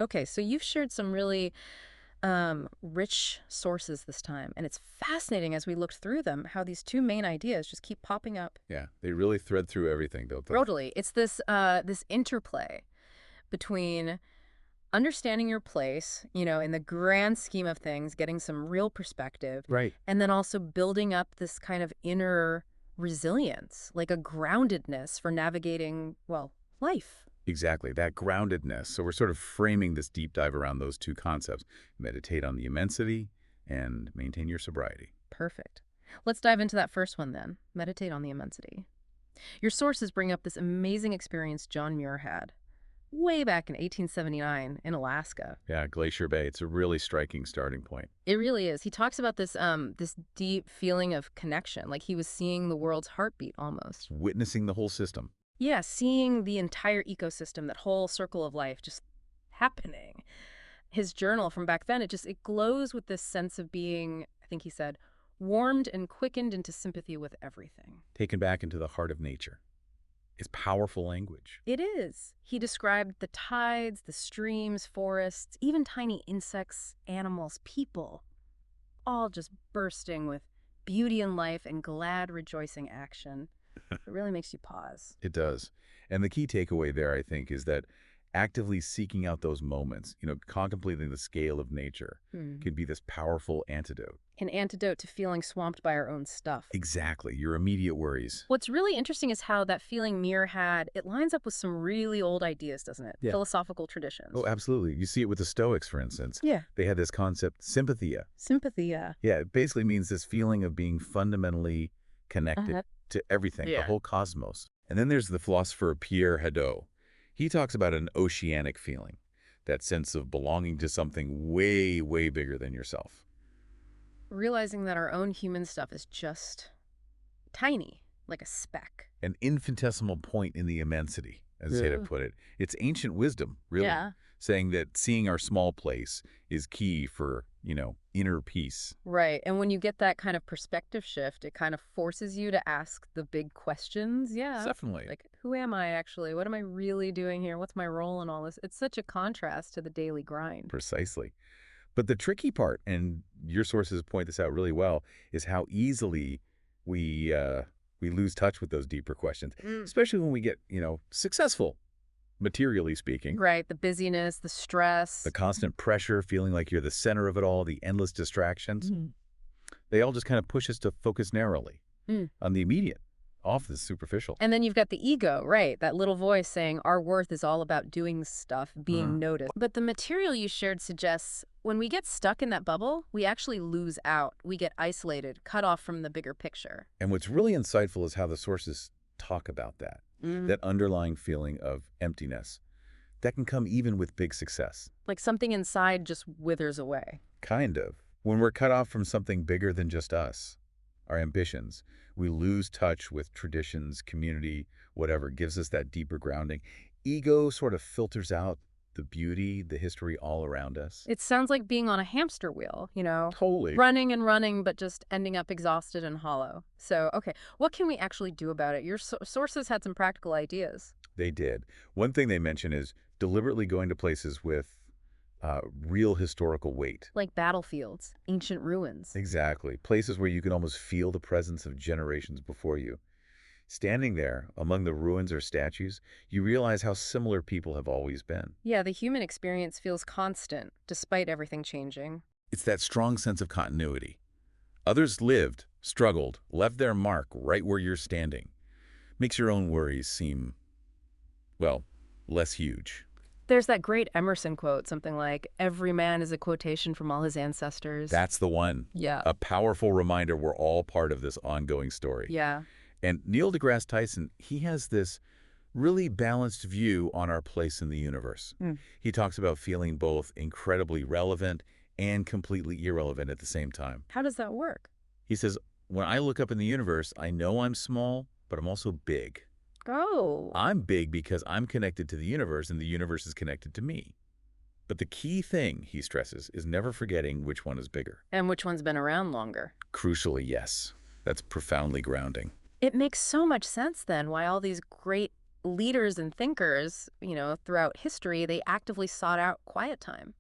Okay, so you've shared some really rich sources this time, and it's fascinating as we looked through them how these two main ideas just keep popping up. Yeah, they really thread through everything, don't they? Totally. It's this interplay between understanding your place, in the grand scheme of things, getting some real perspective, Right. and then also building up this kind of inner resilience, like a groundedness for navigating, well, life. Exactly, that groundedness. So we're sort of framing this deep dive around those two concepts. Meditate on the immensity and maintain your sobriety. Perfect. Let's dive into that first one then. Meditate on the immensity. Your sources bring up this amazing experience John Muir had way back in 1879 in Alaska. Yeah, Glacier Bay, it's a really striking starting point. It really is. He talks about this deep feeling of connection, like he was seeing the world's heartbeat almost. Witnessing the whole system. Yeah, seeing the entire ecosystem, that whole circle of life just happening. His journal from back then, it glows with this sense of being, I think he said, warmed and quickened into sympathy with everything. Taken back into the heart of nature. It's powerful language. It is. He described the tides, the streams, forests, even tiny insects, animals, people, all just bursting with beauty and life and glad, rejoicing action. It really makes you pause. It does. And the key takeaway there, I think, is that actively seeking out those moments, contemplating the scale of nature, can be this powerful antidote. An antidote to feeling swamped by our own stuff. Exactly, your immediate worries. What's really interesting is how that feeling Muir had, it lines up with some really old ideas, doesn't it? Yeah. Philosophical traditions. Oh, absolutely. You see it with the Stoics, for instance. Yeah. They had this concept, sympatheia. Sympatheia. Yeah, it basically means this feeling of being fundamentally connected to everything, the whole cosmos. And then there's the philosopher Pierre Hadot. He talks about an oceanic feeling, that sense of belonging to something way, way bigger than yourself. Realizing that our own human stuff is just tiny, like a speck. An infinitesimal point in the immensity, as Hadot put it. It's ancient wisdom, really, saying that seeing our small place is key for, inner peace. Right. And when you get that kind of perspective shift, it kind of forces you to ask the big questions. Yeah. Definitely. Like, who am I actually? What am I really doing here? What's my role in all this? It's such a contrast to the daily grind. Precisely. But the tricky part, and your sources point this out really well, is how easily we lose touch with those deeper questions, especially when we get, successful, materially speaking. Right. The busyness, the stress. The constant pressure, feeling like you're the center of it all, the endless distractions. They all just kind of push us to focus narrowly on the immediate, off the superficial. And then you've got the ego, right? That little voice saying our worth is all about doing stuff, being noticed. But the material you shared suggests when we get stuck in that bubble, we actually lose out. We get isolated, cut off from the bigger picture. And what's really insightful is how the sources talk about that. That underlying feeling of emptiness that can come even with big success. Like something inside just withers away. Kind of. When we're cut off from something bigger than just us, our ambitions, we lose touch with traditions, community, whatever gives us that deeper grounding. Ego sort of filters out the beauty, the history all around us. It sounds like being on a hamster wheel, Totally. running and running, but just ending up exhausted and hollow. So, okay, what can we actually do about it? Your sources had some practical ideas. They did. One thing they mention is deliberately going to places with real historical weight. Like battlefields, ancient ruins. Exactly. Places where you can almost feel the presence of generations before you. Standing there among the ruins or statues, you realize how similar people have always been. Yeah, the human experience feels constant, despite everything changing. It's that strong sense of continuity. Others lived, struggled, left their mark right where you're standing. Makes your own worries seem, well, less huge. There's that great Emerson quote, something like, every man is a quotation from all his ancestors. That's the one. Yeah. A powerful reminder we're all part of this ongoing story. Yeah. And Neil deGrasse Tyson, he has this really balanced view on our place in the universe. He talks about feeling both incredibly relevant and completely irrelevant at the same time. How does that work? He says, when I look up in the universe, I know I'm small, but I'm also big. Oh. I'm big because I'm connected to the universe and the universe is connected to me. But the key thing, he stresses, is never forgetting which one is bigger. And which one's been around longer? Crucially, yes. That's profoundly grounding. It makes so much sense then why all these great leaders and thinkers, throughout history, they actively sought out quiet time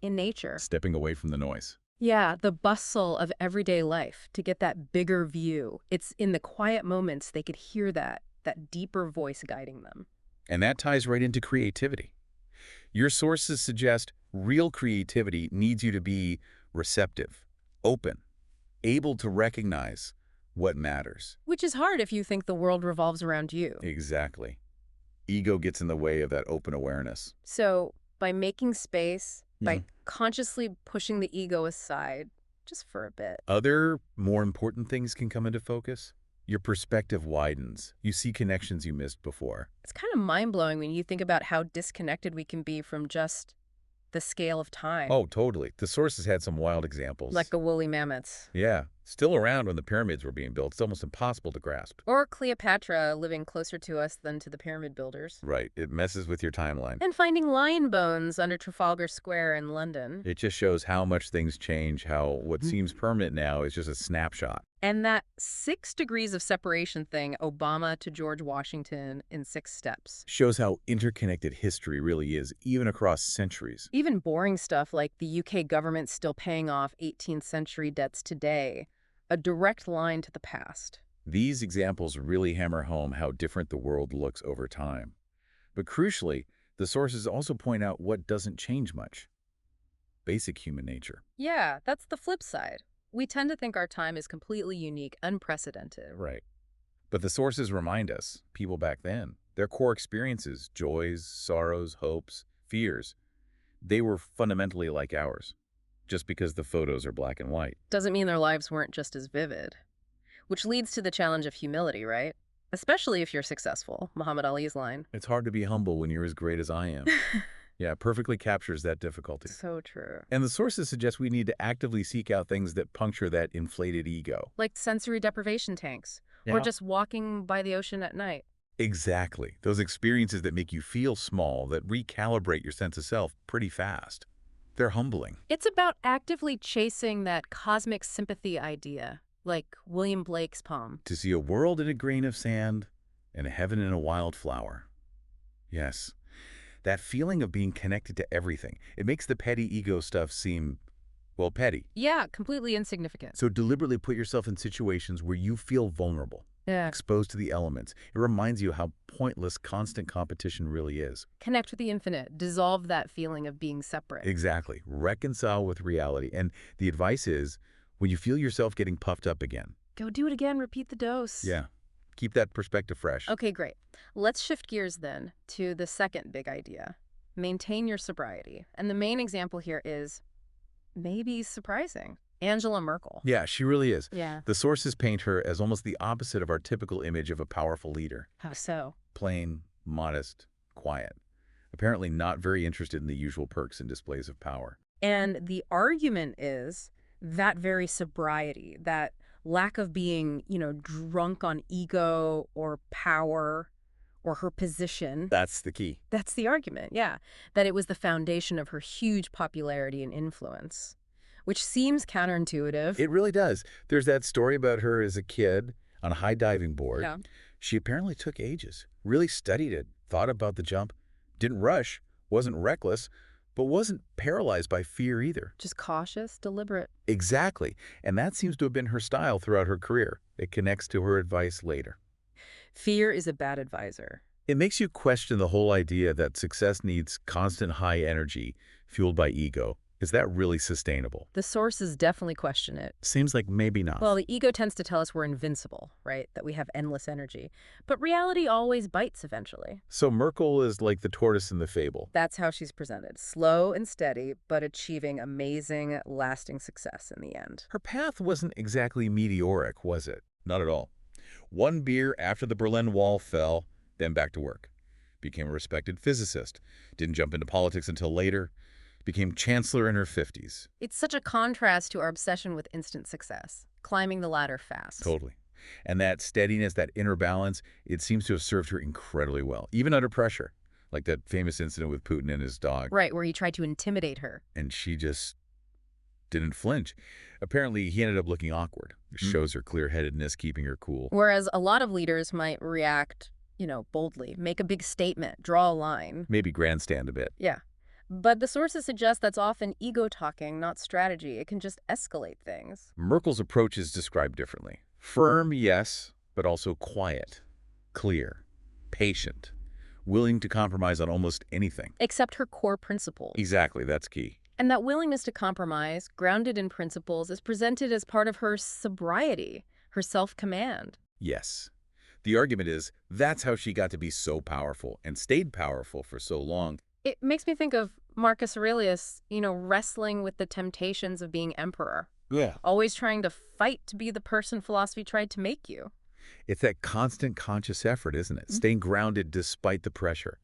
in nature. Stepping away from the noise. Yeah, the bustle of everyday life to get that bigger view. It's in the quiet moments they could hear that deeper voice guiding them. And that ties right into creativity. Your sources suggest real creativity needs you to be receptive, open, able to recognize what matters. Which is hard if you think the world revolves around you. Exactly. Ego gets in the way of that open awareness. So by making space, by Mhm. consciously pushing the ego aside just for a bit. Other, more important things can come into focus. Your perspective widens. You see connections you missed before. It's kind of mind-blowing when you think about how disconnected we can be from just the scale of time. Oh, totally. The sources had some wild examples. Like the woolly mammoths. Yeah. Still around when the pyramids were being built. It's almost impossible to grasp. Or Cleopatra living closer to us than to the pyramid builders. Right. It messes with your timeline. And finding lion bones under Trafalgar Square in London. It just shows how much things change, how what seems permanent now is just a snapshot. And that 6 degrees of separation thing, Obama to George Washington in 6 steps. Shows how interconnected history really is, even across centuries. Even boring stuff like the UK government still paying off 18th century debts today. A direct line to the past. These examples really hammer home how different the world looks over time. But crucially, the sources also point out what doesn't change much. Basic human nature. Yeah, that's the flip side. We tend to think our time is completely unique, unprecedented. Right. But the sources remind us, people back then, their core experiences, joys, sorrows, hopes, fears, they were fundamentally like ours, just because the photos are black and white. Doesn't mean their lives weren't just as vivid. Which leads to the challenge of humility, right? Especially if you're successful, Muhammad Ali's line. It's hard to be humble when you're as great as I am. Yeah, it perfectly captures that difficulty. So true. And the sources suggest we need to actively seek out things that puncture that inflated ego. Like sensory deprivation tanks, or just walking by the ocean at night. Exactly. Those experiences that make you feel small, that recalibrate your sense of self pretty fast. They're humbling. It's about actively chasing that cosmic sympathy idea, like William Blake's poem. To see a world in a grain of sand and a heaven in a wildflower. Yes. That feeling of being connected to everything. It makes the petty ego stuff seem, well, petty. Yeah, completely insignificant. So deliberately put yourself in situations where you feel vulnerable. Yeah. Exposed to the elements. It reminds you how pointless constant competition really is. Connect with the infinite. Dissolve that feeling of being separate. Exactly. Reconcile with reality. And the advice is, when you feel yourself getting puffed up again, go do it again. Repeat the dose. yeah, keep that perspective fresh. Okay, great. Let's shift gears then to the second big idea. Maintain your sobriety. And the main example here is maybe surprising. Angela Merkel. Yeah, she really is. Yeah. The sources paint her as almost the opposite of our typical image of a powerful leader. How so? Plain, modest, quiet. Apparently not very interested in the usual perks and displays of power. And the argument is that very sobriety, that lack of being, drunk on ego or power or her position. That's the key. That's the argument, yeah. That it was the foundation of her huge popularity and influence. Which seems counterintuitive. It really does. There's that story about her as a kid on a high diving board. Yeah. She apparently took ages, really studied it, thought about the jump, didn't rush, wasn't reckless, but wasn't paralyzed by fear either. Just cautious, deliberate. Exactly. And that seems to have been her style throughout her career. It connects to her advice later. Fear is a bad advisor. It makes you question the whole idea that success needs constant high energy fueled by ego. Is that really sustainable? The sources definitely question it. Seems like maybe not. Well, the ego tends to tell us we're invincible, right? That we have endless energy. But reality always bites eventually. So Merkel is like the tortoise in the fable. That's how she's presented. Slow and steady, but achieving amazing, lasting success in the end. Her path wasn't exactly meteoric, was it? Not at all. One beer after the Berlin Wall fell, then back to work. Became a respected physicist. Didn't jump into politics until later. Became chancellor in her 50s. It's such a contrast to our obsession with instant success, climbing the ladder fast. Totally. And that steadiness, that inner balance, it seems to have served her incredibly well, even under pressure, like that famous incident with Putin and his dog. Right, where he tried to intimidate her. And she just didn't flinch. Apparently, he ended up looking awkward. It shows her clear-headedness, keeping her cool. Whereas a lot of leaders might react boldly, make a big statement, draw a line. Maybe grandstand a bit. Yeah. But the sources suggest that's often ego talking, not strategy. It can just escalate things. Merkel's approach is described differently. Firm, yes, but also quiet, clear, patient, willing to compromise on almost anything. Except her core principles. Exactly, that's key. And that willingness to compromise, grounded in principles, is presented as part of her sobriety, her self-command. Yes. The argument is that's how she got to be so powerful and stayed powerful for so long. It makes me think of Marcus Aurelius, wrestling with the temptations of being emperor. Yeah. Always trying to fight to be the person philosophy tried to make you. It's that constant conscious effort, isn't it? Staying grounded despite the pressure.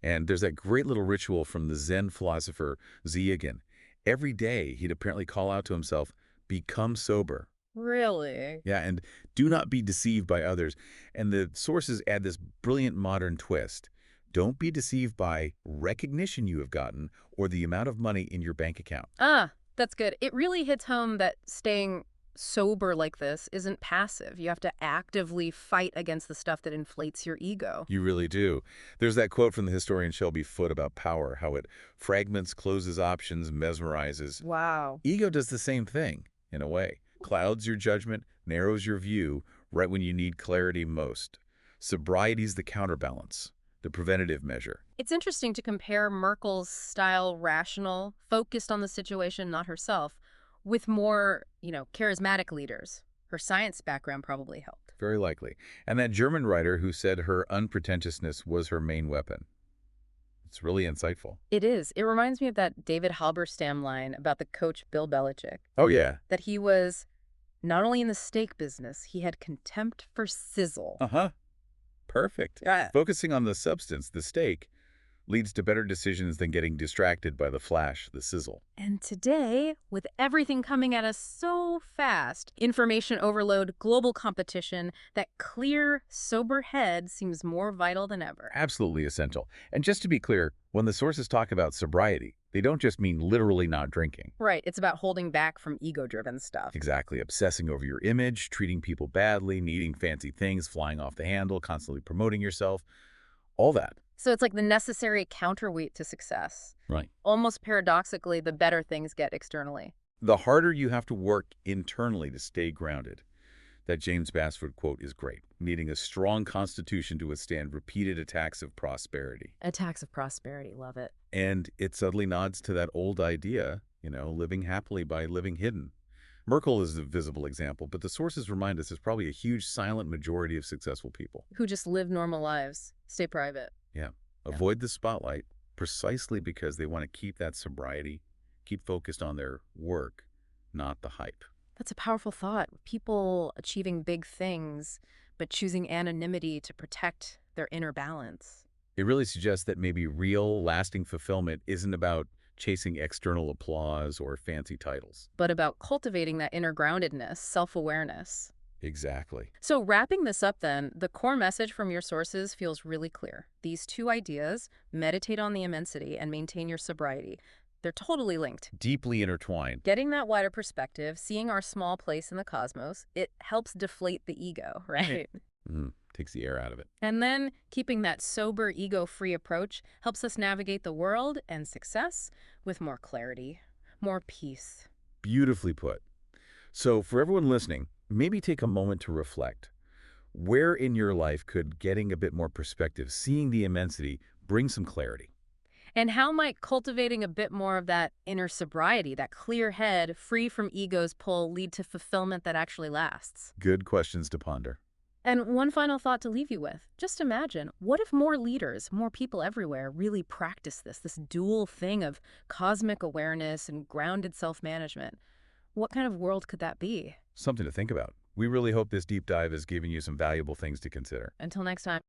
And there's that great little ritual from the Zen philosopher Zhigan. Every day, he'd apparently call out to himself, become sober. Really? Yeah, and do not be deceived by others. And the sources add this brilliant modern twist. Don't be deceived by recognition you have gotten or the amount of money in your bank account. Ah, that's good. It really hits home that staying sober like this isn't passive. You have to actively fight against the stuff that inflates your ego. You really do. There's that quote from the historian Shelby Foote about power, how it fragments, closes options, mesmerizes. Wow. Ego does the same thing, in a way. Clouds your judgment, narrows your view, right when you need clarity most. Sobriety's the counterbalance, the preventative measure. It's interesting to compare Merkel's style rational, focused on the situation, not herself, with more, charismatic leaders. Her science background probably helped. Very likely. And that German writer who said her unpretentiousness was her main weapon. It's really insightful. It is. It reminds me of that David Halberstam line about the coach Bill Belichick. Oh, yeah. That he was not only in the steak business, he had contempt for sizzle. Uh-huh. Perfect. Yeah. Focusing on the substance, the steak, leads to better decisions than getting distracted by the flash, the sizzle. And today, with everything coming at us so fast, information overload, global competition, that clear, sober head seems more vital than ever. Absolutely essential. And just to be clear, when the sources talk about sobriety, they don't just mean literally not drinking. Right. It's about holding back from ego-driven stuff. Exactly. Obsessing over your image, treating people badly, needing fancy things, flying off the handle, constantly promoting yourself, all that. So it's like the necessary counterweight to success. Right. Almost paradoxically, the better things get externally. The harder you have to work internally to stay grounded. That James Bassford quote is great, needing a strong constitution to withstand repeated attacks of prosperity. Attacks of prosperity, love it. And it subtly nods to that old idea, living happily by living hidden. Merkel is a visible example, but the sources remind us there's probably a huge silent majority of successful people. Who just live normal lives, stay private. Yeah. Avoid the spotlight precisely because they want to keep that sobriety, keep focused on their work, not the hype. That's a powerful thought. People achieving big things, but choosing anonymity to protect their inner balance. It really suggests that maybe real, lasting fulfillment isn't about chasing external applause or fancy titles. But about cultivating that inner groundedness, self-awareness. Exactly. So wrapping this up then, the core message from your sources feels really clear. These two ideas, meditate on the immensity and maintain your sobriety, they're totally linked. Deeply intertwined. Getting that wider perspective, seeing our small place in the cosmos, it helps deflate the ego, right? Takes the air out of it. And then keeping that sober, ego-free approach helps us navigate the world and success with more clarity, more peace. Beautifully put. So for everyone listening, maybe take a moment to reflect. Where in your life could getting a bit more perspective, seeing the immensity, bring some clarity? And how might cultivating a bit more of that inner sobriety, that clear head, free from ego's pull, lead to fulfillment that actually lasts? Good questions to ponder. And one final thought to leave you with. Just imagine, what if more leaders, more people everywhere really practice this dual thing of cosmic awareness and grounded self-management? What kind of world could that be? Something to think about. We really hope this deep dive has given you some valuable things to consider. Until next time.